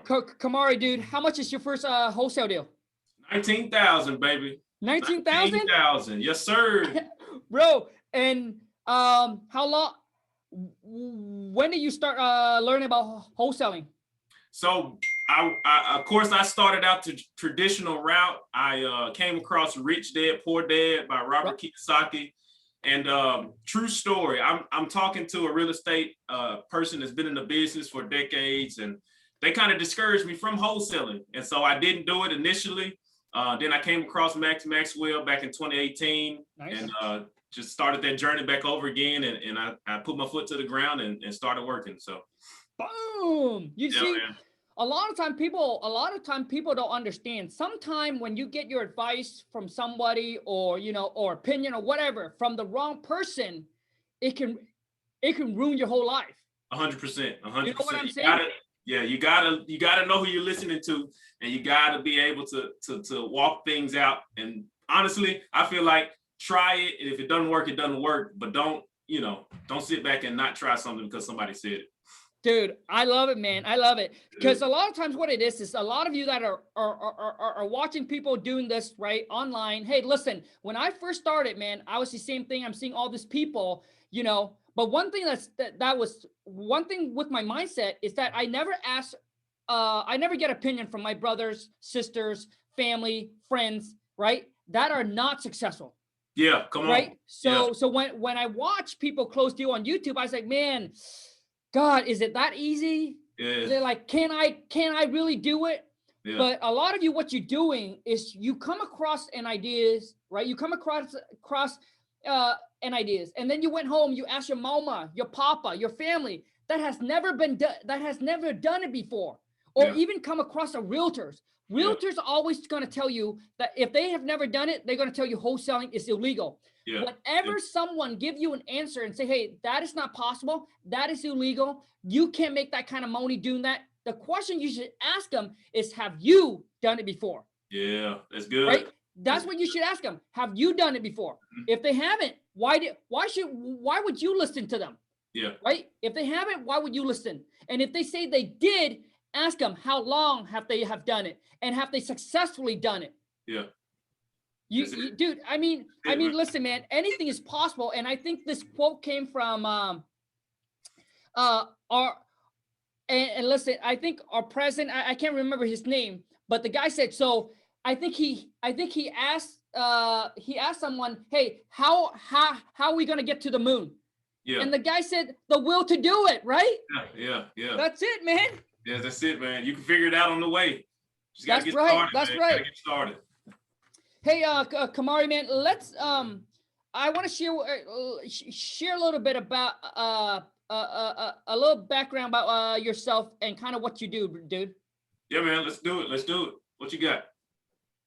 Kimari, dude, how much is your first wholesale deal? 19,000, baby. 19,000? 19,000. Yes, sir. Bro, and how long, when did you start learning about wholesaling? So I of course I started out the traditional route. I came across Rich Dad Poor Dad by Robert Kiyosaki. And true story, I'm talking to a real estate person that's been in the business for decades, and they kind of discouraged me from wholesaling. And so I didn't do it initially. Then I came across Max Maxwell back in 2018. Nice. And just started that journey back over again. And I put my foot to the ground and started working. So boom. You see, man. A lot of time people don't understand. Sometime when you get your advice from somebody or, you know, or opinion or whatever from the wrong person, it can ruin your whole life. 100%. 100%. You know what I'm saying? You gotta know who you're listening to, and you gotta be able to walk things out. And honestly, I feel like try it. And if it doesn't work, it doesn't work. But don't sit back and not try something because somebody said it. Dude, I love it, man. I love it. Because a lot of times what it is a lot of you that are watching people doing this, right, online. Hey, listen, when I first started, man, I was the same thing. I'm seeing all these people, you know, but one thing that was one thing with my mindset is that I never get opinion from my brothers, sisters, family, friends, right, that are not successful. Yeah, come on. Right? So when I watch people close deal on YouTube, I was like, man, God, is it that easy? Yeah. They're like, can I really do it? Yeah. But a lot of you, what you're doing is you come across an ideas, right? You come across an ideas, and then you went home, you ask your mama, your papa, your family that has never done it before, or even come across a realtors. Realtors are always going to tell you that if they have never done it, they're going to tell you wholesaling is illegal. Yeah. Whenever someone give you an answer and say, hey, that is not possible, that is illegal, you can't make that kind of money doing that, the question you should ask them is, have you done it before? Yeah, that's good. Right? That's what you should ask them. Have you done it before? Mm-hmm. If they haven't, why would you listen to them? Yeah. Right? If they haven't, why would you listen? And if they say they did, ask them, how long have they done it? And have they successfully done it? Yeah. Dude, I mean, listen, man, anything is possible. And I think this quote came from listen, I think our president, I can't remember his name, but the guy said, so I think he asked someone, hey, how are we gonna get to the moon? Yeah. And the guy said, the will to do it, right? Yeah. That's it, man. Yeah, that's it, man. You can figure it out on the way. Just gotta get started, that's man. Right. Gotta get started. Hey, Kimari, man, let's I want to share a little bit about a little background about yourself and kind of what you do, dude. Yeah, man, let's do it. What you got?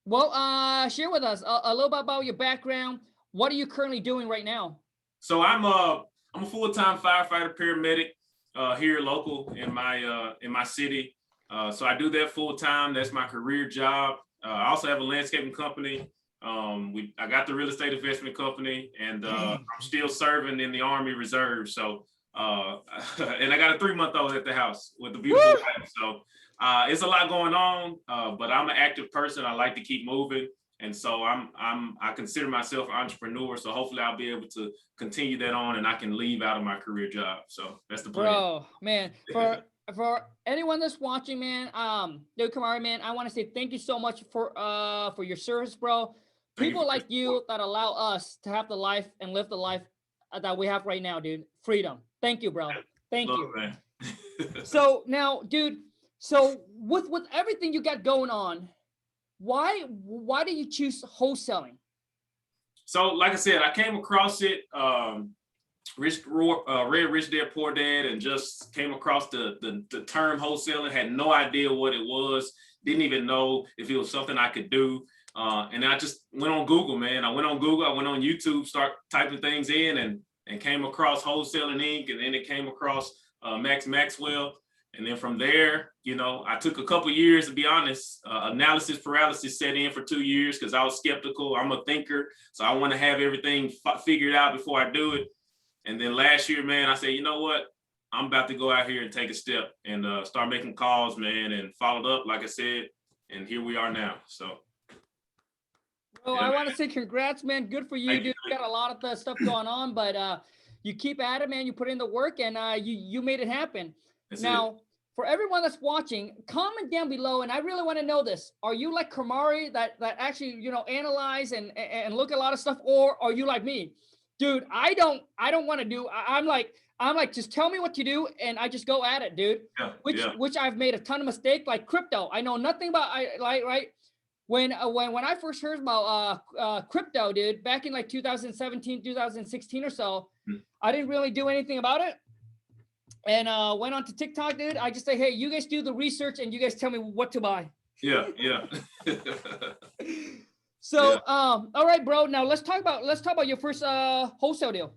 Well, share with us a little bit about your background. What are you currently doing right now? So I'm a full-time firefighter paramedic here local in my city. So I do that full-time. That's my career job. I also have a landscaping company. I got the real estate investment company, and I'm still serving in the Army Reserve. So, and I got a 3-month-old at the house with a beautiful wife. So it's a lot going on, but I'm an active person. I like to keep moving. And so I consider myself an entrepreneur. So hopefully I'll be able to continue that on, and I can leave out of my career job. So that's the plan. Bro, man, for anyone that's watching, man, dude, Kimari, man, I want to say thank you so much for your service, bro. People like you that allow us to have the life and live the life that we have right now, dude. Freedom. Thank you, bro. Thank you. Man. So now, dude, so with everything you got going on, why do you choose wholesaling? So, like I said, I came across it, read Rich Dad Poor Dad, and just came across the term wholesaling. Had no idea what it was. Didn't even know if it was something I could do. And I just went on Google, man. I went on YouTube, start typing things in, and came across Wholesaling Inc. And then it came across Max Maxwell. And then from there, you know, I took a couple years, to be honest. Analysis paralysis set in for 2 years because I was skeptical. I'm a thinker, so I want to have everything figured out before I do it. And then last year, man, I said, you know what? I'm about to go out here and take a step and start making calls, man, and followed up, like I said, and here we are now. So. Well, I want to say congrats, man. Good for you, dude. You got a lot of stuff going on, but you keep at it, man. You put in the work, and you made it happen. Now, for everyone that's watching, comment down below, and I really want to know this. Are you like Kimari that actually, you know, analyze and look at a lot of stuff, or are you like me? Dude, I don't want to do. I'm like, just tell me what to do, and I just go at it, dude. Which I've made a ton of mistakes, like crypto. I know nothing about right. When I first heard about crypto, dude, back in like 2017, 2016 or so, I didn't really do anything about it. And went on to TikTok, dude. I just say, hey, you guys do the research and you guys tell me what to buy. Yeah. So, all right, bro. Now let's talk about your first wholesale deal.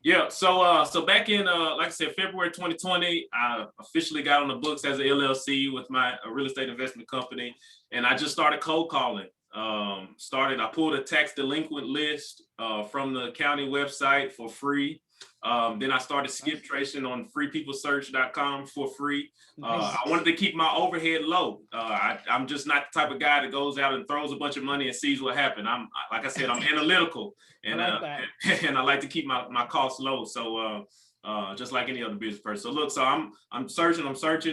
Yeah. So back in like I said, February 2020, I officially got on the books as an LLC with my real estate investment company, and I just started cold calling. I pulled a tax delinquent list from the county website for free. Then I started skip tracing on freepeoplesearch.com for free. I wanted to keep my overhead low. I'm just not the type of guy that goes out and throws a bunch of money and sees what happened. Like I said, I'm analytical, and and I like to keep my costs low. So just like any other business person. So look, so I'm searching,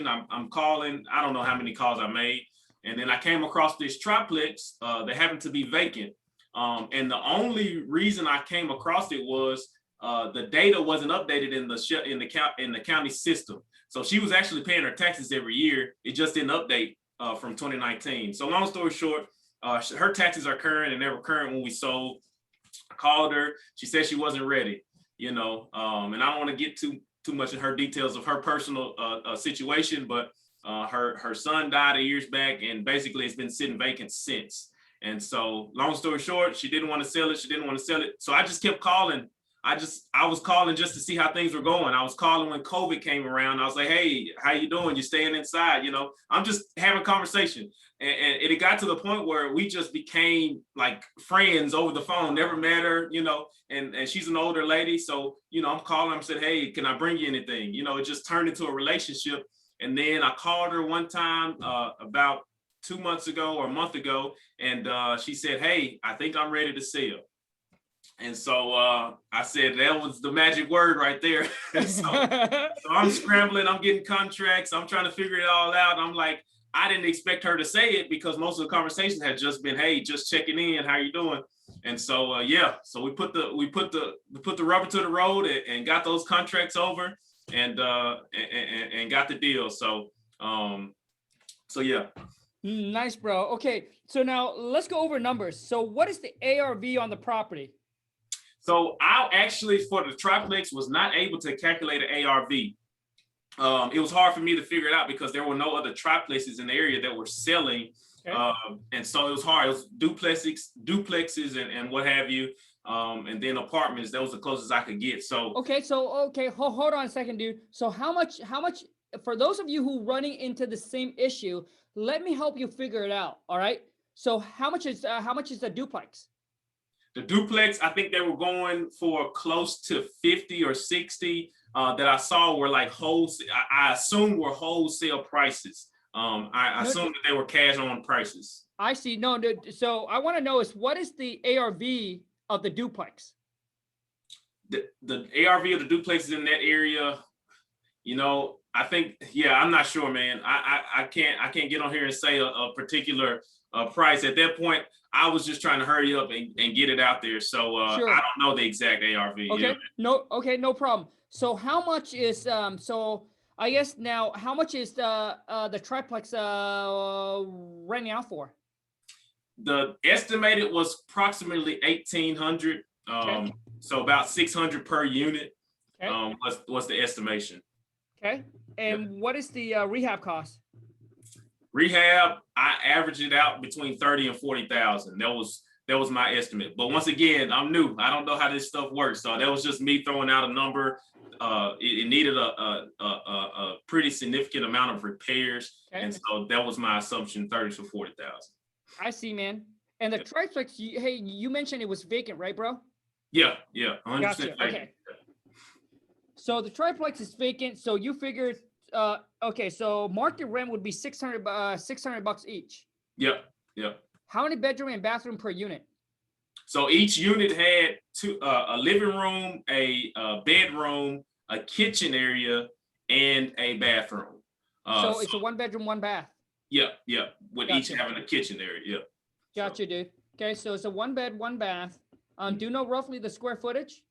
I'm calling. I don't know how many calls I made, and then I came across this triplex that happened to be vacant. And the only reason I came across it was the data wasn't updated in the county system. So she was actually paying her taxes every year. It just didn't update from 2019. So long story short, her taxes are current, and they were current when we sold. I called her. She said she wasn't ready, you know, and I don't want to get too much in her details of her personal situation, but her son died a years back, and basically it's been sitting vacant since. And so long story short, she didn't want to sell it. So I just kept calling. I was calling just to see how things were going. I was calling when COVID came around. I was like, hey, how you doing? You staying inside? You know, I'm just having a conversation. And it got to the point where we just became like friends over the phone, never met her, you know, and she's an older lady. So, you know, I'm calling her, I said, hey, can I bring you anything? You know, it just turned into a relationship. And then I called her one time about 2 months ago or a month ago. And she said, hey, I think I'm ready to sell. And so I said, that was the magic word right there. so I'm scrambling, I'm getting contracts, I'm trying to figure it all out. I'm like, I didn't expect her to say it because most of the conversations had just been, hey, just checking in, how you doing? And so so we put the rubber to the road and got those contracts over and got the deal. So yeah. Nice, bro. Okay, so now let's go over numbers. So what is the ARV on the property? So I actually, for the triplex, was not able to calculate an ARV. It was hard for me to figure it out because there were no other triplexes in the area that were selling. Okay. And so it was hard. It was duplexes and what have you. And then apartments, that was the closest I could get. So hold on a second, dude. So how much, for those of you who running into the same issue, let me help you figure it out. All right. So how much is the duplex? The duplex, I think they were going for close to 50 or 60 that I saw were like wholesale. I assume were wholesale prices. I assume that they were cash on prices. I see. No, so I want to know is what is the ARV of the duplex? The ARV of the duplex is in that area. You know, I think, I'm not sure, man. I can't get on here and say a particular price. At that point, I was just trying to hurry up and get it out there. So sure. I don't know the exact ARV. Okay. No problem. So how much is so I guess now how much is the triplex renting out for? The estimated was approximately 1,800. Okay. So about 600 per unit. Okay. Was the estimation. Okay. And what is the rehab cost? Rehab, I averaged it out between 30 and 40,000. That was my estimate. But once again, I'm new. I don't know how this stuff works. So that was just me throwing out a number. It needed a pretty significant amount of repairs. Okay. And so that was my assumption, 30 to 40,000. I see, man. And the triplex, you mentioned it was vacant, right, bro? Yeah, 100% gotcha. vacant. Okay. So the triplex is vacant. So you figured, okay, so market rent would be $600 each. Yep. Yep. How many bedroom and bathroom per unit? So each unit had a living room, a bedroom, a kitchen area, and a bathroom. So it's a 1 bedroom, 1 bath. Yeah, yeah. With Gotcha. each having a kitchen area. Yeah. Gotcha, dude. Okay, so it's a 1 bed, 1 bath. Do you know roughly the square footage?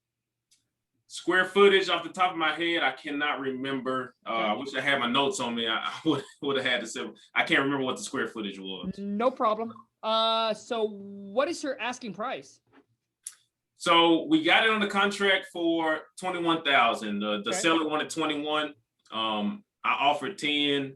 Square footage off the top of my head, I cannot remember. I wish I had my notes on me. I would have had to say. I can't remember what the square footage was. No problem. So what is your asking price? So we got it on the contract for 21,000. The seller wanted 21. I offered 10.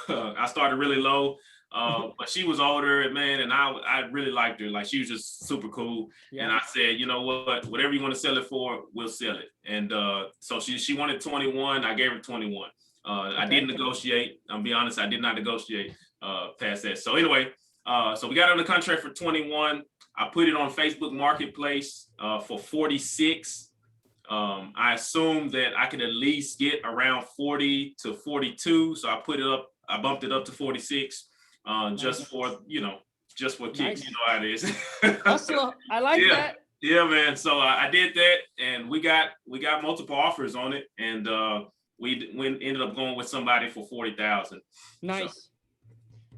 I started really low. But she was older, man, and I really liked her. Like, she was just super cool. Yeah. And I said, you know what, whatever you want to sell it for, we'll sell it. And so she wanted 21. I gave her 21. I didn't negotiate. I'll be honest, I did not negotiate past that. So anyway, so we got on the contract for 21. I put it on Facebook Marketplace for 46. I assumed that I could at least get around 40 to 42. So I put it up. I bumped it up to 46. Just for, just for kicks, nice. You know how it is. Hustle. I like that. Yeah, man. So I did that, and we got multiple offers on it, and we ended up going with somebody for 40,000. Nice.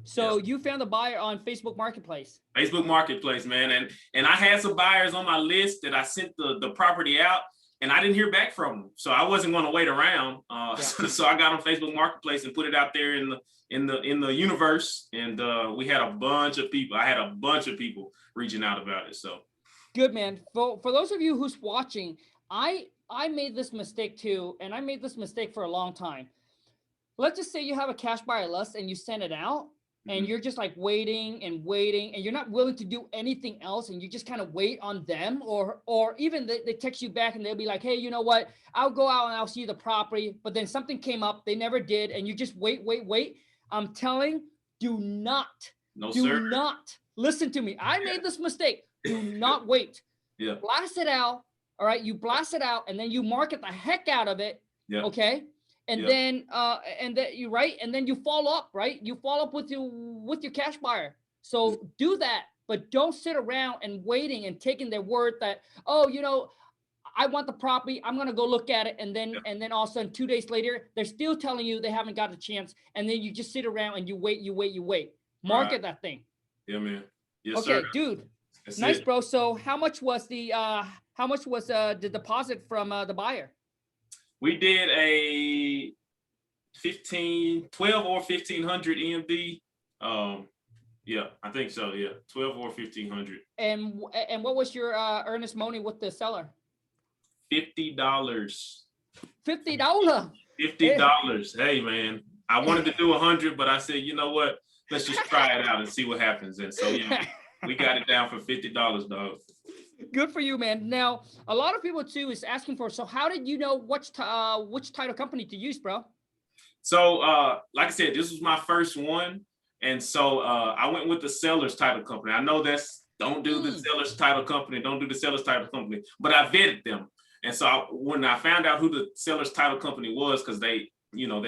So you found a buyer on Facebook Marketplace. Facebook Marketplace, man, and I had some buyers on my list that I sent the property out, and I didn't hear back from them, so I wasn't going to wait around. So I got on Facebook Marketplace and put it out there in the universe, and we had a bunch of people. I had a bunch of people reaching out about it. So good, man. For those of you who's watching, I made this mistake too, and I made this mistake for a long time. Let's just say you have a cash buyer list and you send it out, and you're just like waiting, and you're not willing to do anything else, and you just kind of wait on them, or even they text you back and they'll be like, hey, you know what? I'll go out and I'll see the property, but then something came up, they never did, and you just wait. I'm telling, do not listen to me. I made this mistake. Do not wait. Yeah. Blast it out. All right. You blast it out, and then you market the heck out of it. Yeah. Okay. And then you and then you follow up, right? You follow up with your cash buyer. So do that, but don't sit around and waiting and taking their word that, oh, I want the property, I'm gonna go look at it, and then all of a sudden 2 days later they're still telling you they haven't got a chance, and then you just sit around and you wait. Market that thing. Yeah, man. Yes, okay, sir. Dude. That's nice, bro. So how much was the deposit from the buyer? We did a 12 or 1,500 EMD. Yeah, I think so. Yeah, 12 or 1,500. And what was your earnest money with the seller? $50. $50. $50. Hey, man, I wanted to do 100, but I said, you know what? Let's just try it out and see what happens. And so we got it down for $50, dog. Good for you, man. Now, a lot of people too is asking for. So, how did you know which title company to use, bro? So, like I said, this was my first one, and so I went with the seller's title company. I know don't do the seller's title company, but I vetted them. And so when I found out who the seller's title company was, because they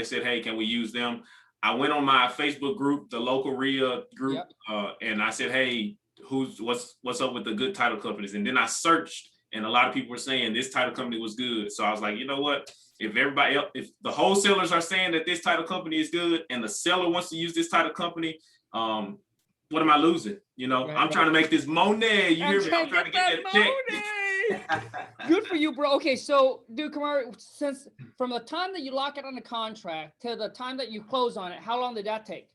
said, hey, can we use them? I went on my Facebook group, the local RIA group, and I said, hey, what's up with the good title companies? And then I searched, and a lot of people were saying this title company was good. So I was like, you know what? If everybody else, if the wholesalers are saying that this title company is good, and the seller wants to use this title company, what am I losing? I'm trying to make this money. You hear me? I'm trying to get that check. Good for you, bro. Okay, so dude, Kimari, since from the time that you lock it on the contract to the time that you close on it, how long did that take?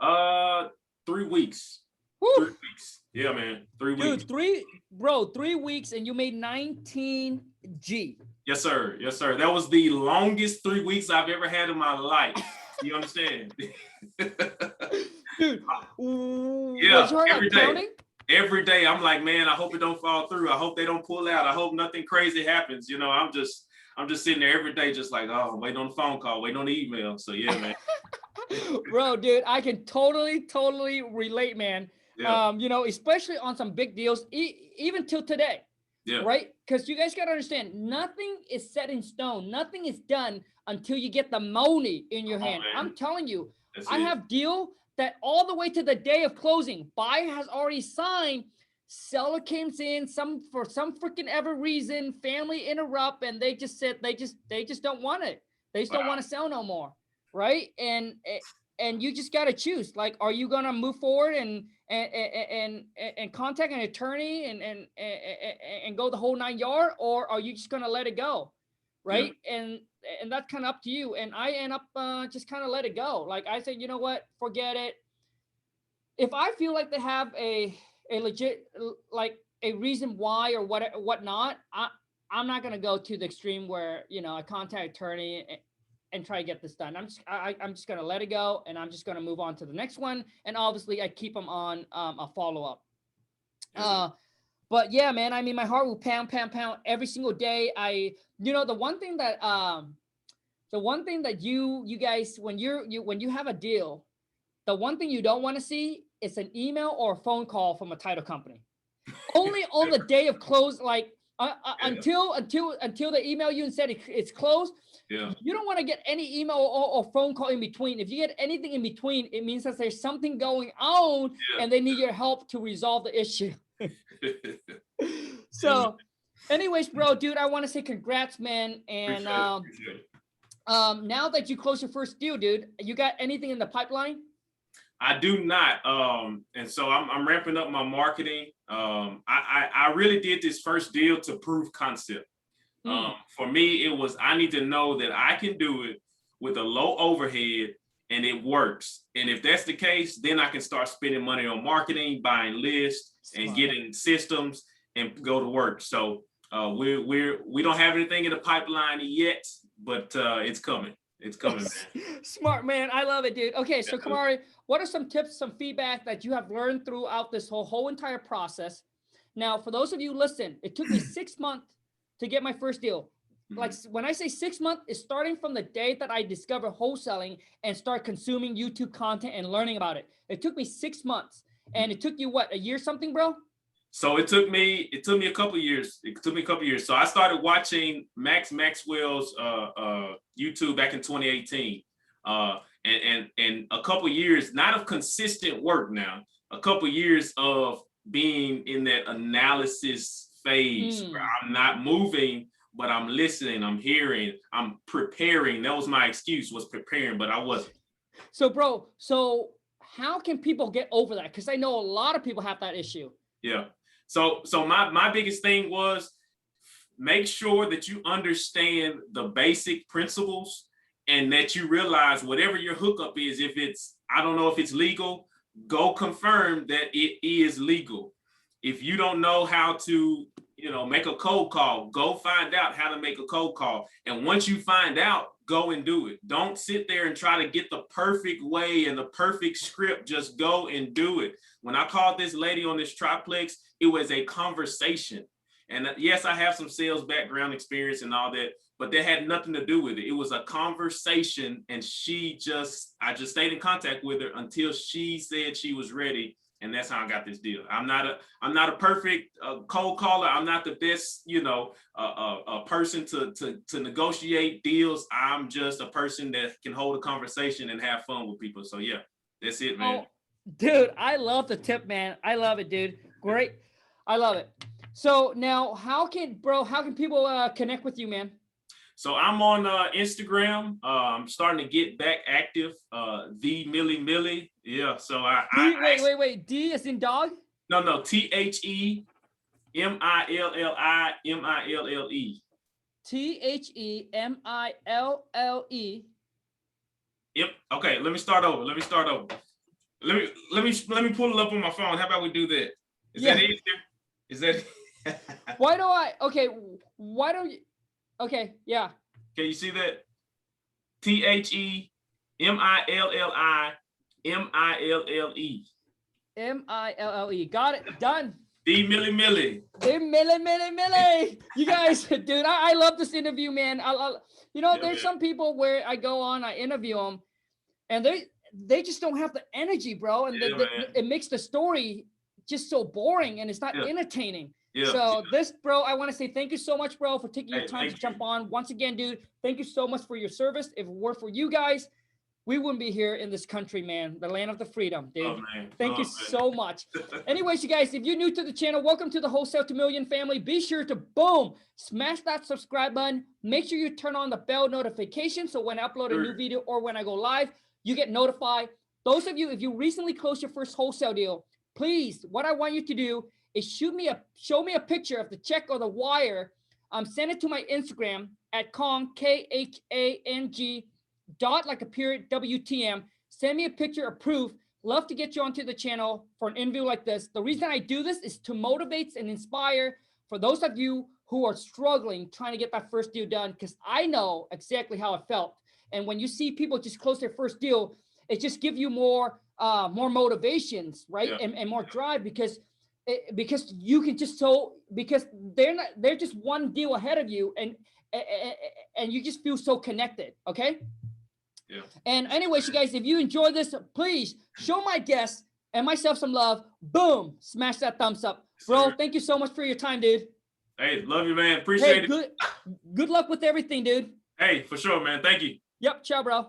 3 weeks. Woo. 3 weeks. Yeah, man. 3 weeks. Dude, 3 weeks, and you made 19 G. Yes, sir. Yes, sir. That was the longest 3 weeks I've ever had in my life. You understand? Dude. Yeah. Every day. Every day I'm like, man, I hope it don't fall through. I hope they don't pull out. I hope nothing crazy happens. I'm just sitting there every day, just like, oh, waiting on the phone call, waiting on the email. So yeah, man. Bro, dude, I can totally relate, man. Yeah. Especially on some big deals, even till today. Yeah. Right? because you guys got to understand, nothing is set in stone. Nothing is done until you get the money in your hand. Man. I'm telling you, I have deal that all the way to the day of closing, buyer has already signed, seller comes in, for some freaking ever reason, family interrupt, and they just said they just don't want it. They just don't want to sell no more, right? And you just got to choose. Like, are you gonna move forward and contact an attorney and go the whole 9 yards, or are you just gonna let it go, right? Yeah. And that's kind of up to you. And I end up just kind of let it go. Like I said, you know what? Forget it. If I feel like they have a legit, like a reason why or whatnot, I'm not gonna go to the extreme where, you know, I contact attorney and try to get this done. I'm just gonna let it go, and I'm just gonna move on to the next one. And obviously, I keep them on a follow up. But yeah, man, I mean, my heart will pound every single day. The one thing that you guys, when you have a deal, the one thing you don't want to see is an email or a phone call from a title company. Only on the day of close, like until they email you and said it's closed. Yeah. You don't want to get any email or phone call in between. If you get anything in between, it means that there's something going on and they need your help to resolve the issue. So anyways, bro, dude, I want to say congrats, man. And now that you closed your first deal, dude, you got anything in the pipeline? I do not. And so I'm ramping up my marketing. I really did this first deal to prove concept. For me, it was, I need to know that I can do it with a low overhead and it works. And if that's the case, then I can start spending money on marketing, buying lists and getting systems and go to work. So we don't have anything in the pipeline yet, but it's coming. It's coming, man. Smart, man. I love it, dude. Okay, so Kimari, what are some tips, some feedback that you have learned throughout this whole entire process? Now, for those of you listen, it took me 6 months to get my first deal. Like when I say 6 months, it's starting from the day that I discovered wholesaling and start consuming YouTube content and learning about it. It took me 6 months. And it took you what, a year something, bro? So it took me a couple of years. So I started watching Max Maxwell's YouTube back in 2018. And a couple of years, not of consistent work now, a couple of years of being in that analysis phase where I'm not moving, but I'm listening, I'm hearing, I'm preparing. That was my excuse, was preparing, but I wasn't. So bro, how can people get over that? Because I know a lot of people have that issue. Yeah. So my biggest thing was make sure that you understand the basic principles and that you realize whatever your hookup is, if it's, I don't know if it's legal, go confirm that it is legal. If you don't know how to, make a cold call, go find out how to make a cold call. And once you find out, go and do it. Don't sit there and try to get the perfect way and the perfect script. Just go and do it. When I called this lady on this triplex, it was a conversation. And yes, I have some sales background experience and all that, but that had nothing to do with it. It was a conversation, and I just stayed in contact with her until she said she was ready. And that's how I got this deal. I'm not a perfect cold caller. I'm not the best, a person to negotiate deals. I'm just a person that can hold a conversation and have fun with people. So yeah, that's it, man. Oh, dude, I love the tip, man. I love it, dude. Great. I love it. So now how can people connect with you, man? So I'm on Instagram. I'm starting to get back active. The Millie Millie. Yeah. So wait. D as in dog? No. TheMillie. TheMille. Yep. Okay. Let me start over. Let me pull it up on my phone. How about we do that? Is that easier? Is that? Why don't you? Okay, yeah. Can you see that? TheMillie. MILLE. Got it. Done. The Millie Millie. The Millie. You guys, dude, I love this interview, man. There's some people where I go on, I interview them, and they just don't have the energy, bro. And it makes the story just so boring and it's not entertaining. Yeah. So this, bro, I want to say thank you so much, bro, for taking your time to jump on. Once again, dude, thank you so much for your service. If it weren't for you guys, we wouldn't be here in this country, man. The land of the freedom, dude. Thank you so much. Anyways, you guys, if you're new to the channel, welcome to the Wholesale to Million family. Be sure to, boom, smash that subscribe button. Make sure you turn on the bell notification so when I upload a new video or when I go live, you get notified. Those of you, if you recently closed your first wholesale deal, please, what I want you to do is show me a picture of the check or the wire. Send it to my Instagram at Khang, Khang, dot like a period, WTM. Send me a picture of proof. Love to get you onto the channel for an interview like this. The reason I do this is to motivate and inspire for those of you who are struggling, trying to get that first deal done, because I know exactly how it felt. And when you see people just close their first deal, it just gives you more motivations, right? And more drive because you can just because they're just one deal ahead of you and you just feel so connected. Okay. Yeah. And anyways, you guys, if you enjoy this, please show my guests and myself some love. Boom, smash that thumbs up, bro. Thank you so much for your time, dude. Hey, love you, man. Appreciate it. Good luck with everything, dude. Hey, for sure, man. Thank you. Yep. Ciao, bro.